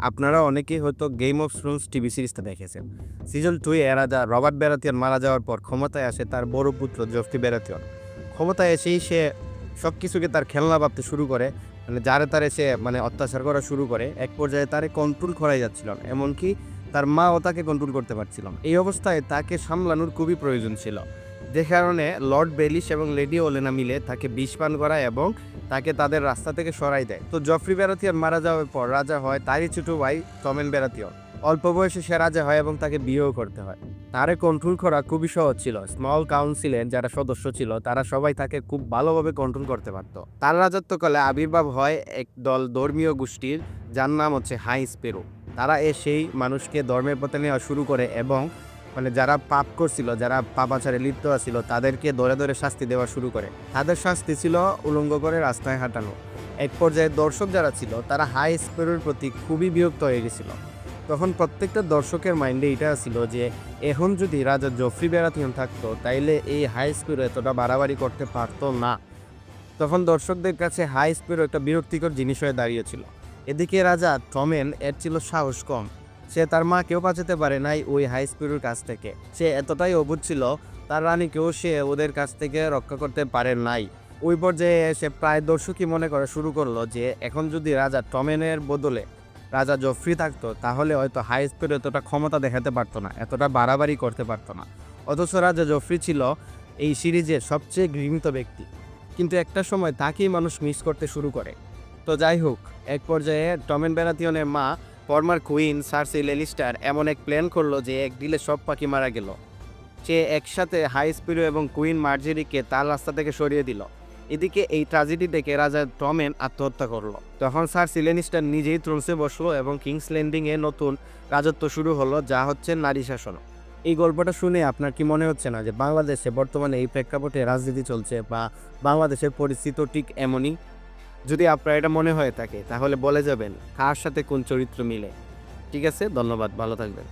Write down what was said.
আপনারা অনেকেই হয়তো গেম অফ থ্রোনস টিভি সিরিজটা দেখেছেন। সিজন 2 এ রাজা রবার্ট ব্যারাথিয়ন মারা যাওয়ার পর ক্ষমতায় আসে তার বড় পুত্র জফরি ব্যারাথিয়ন। ক্ষমতায় এসেই সে সবকিছুকে তার খেলনা ভাবতে শুরু করে। যারে তারে সে অত্যাচার করা শুরু করে। এক পর্যায়ে তারে কন্ট্রোল করাই যাচ্ছিল না। এমনকি তার মাও তাকে কন্ট্রোল করতে পারছিল না। এই অবস্থায় তাকে সামলানোর খুবই প্রয়োজন ছিল। যে কারণে লর্ড বেলিশ এবং লেডি ওলেনা মিলে তাকে বিষ পান করায় এবং তাকে তাদের রাস্তা থেকে সরাই দেয়। তো জফরি ব্যারাথিয়ন মারা যাওয়ার পর রাজা হয় তারই ছোট ভাই টমেন ব্যারাথিয়ন। অল্প বয়সে সে রাজা হয় এবং তাকে বিয়েও করতে হয়। তারে কন্ট্রোল করা খুবই সহজ ছিল। স্মল কাউন্সিলের যারা সদস্য ছিল তারা সবাই তাকে খুব ভালোভাবে কন্ট্রোল করতে পারত। তার রাজত্বকালে আবির্ভাব হয় এক দল ধর্মীয় গোষ্ঠীর, যার নাম হচ্ছে হাই স্পেরো। তারা সেই মানুষকে ধর্মের পথে নেওয়া শুরু করে এবং যারা পাপ করছিল, যারা পাপাচারে লিপ্ত ছিল তাদেরকে ধরে ধরে শাস্তি দেওয়া শুরু করে। তাদের শাস্তি ছিল উলঙ্গ করে রাস্তায় হাঁটানো। এক পর্যায়ে দর্শক যারা ছিল তারা হাই স্পেরোর প্রতি খুবই বিরক্ত হয়ে গেছিল। তখন প্রত্যেকটা দর্শকের মাইন্ডে এটা ছিল যে এখন যদি রাজা জফরি ব্যারাথিয়ন থাকতো তাইলে এই হাই স্পেরো এতটা বাড়াবাড়ি করতে পারতো না। তখন দর্শকদের কাছে হাই স্পেরো একটা বিরক্তিকর জিনিস হয়ে দাঁড়িয়েছিল। এদিকে রাজা টমেন এর ছিল সাহস কম। সে তার মাকেও বাঁচাতে পারে নাই ওই হাই স্পিরির কাছ থেকে। সে এতটাই অবুঝ ছিল, তার রানীকেও সে ওদের কাছ থেকে রক্ষা করতে পারে নাই। ওই পর্যায়ে সে প্রায় দর্শকই মনে করা শুরু করলো যে এখন যদি রাজা টমেনের বদলে রাজা জফরি থাকতো তাহলে হয়তো হাই স্পিড এতটা ক্ষমতা দেখাতে পারতো না, এতটা বাড়াবাড়ি করতে পারতো না। অথচ রাজা জফরি ছিল এই সিরিজের সবচেয়ে ঘৃণিত ব্যক্তি, কিন্তু একটা সময় তাকেই মানুষ মিস করতে শুরু করে। তো যাই হোক, এক পর্যায়ে টমেন ব্যারাথিয়নের মা ফর্মার কুইন সার্সি ল্যানিস্টার এমন এক প্ল্যান করলো যে এক ডিলে সব পাখি মারা গেল। সে একসাথে হাই স্পিরো এবং কুইন মার্জেরিকে তার রাস্তা থেকে সরিয়ে দিল। এদিকে এই ট্র্যাজেডি দেখে রাজা টমেন আত্মহত্যা করলো। তখন সার্সি ল্যানিস্টার নিজেই থ্রোনসে বসলো এবং কিংস ল্যান্ডিংয়ে নতুন রাজত্ব শুরু হলো, যা হচ্ছে নারী শাসন। এই গল্পটা শুনে আপনার কি মনে হচ্ছে না যে বাংলাদেশে বর্তমানে এই প্রেক্ষাপটে রাজনীতি চলছে বা বাংলাদেশের পরিস্থিতি ঠিক এমনই? যদি আপনার এটা মনে হয়ে থাকে তাহলে বলে যাবেন কার সাথে কোন চরিত্র মিলে। ঠিক আছে, ধন্যবাদ, ভালো থাকবেন।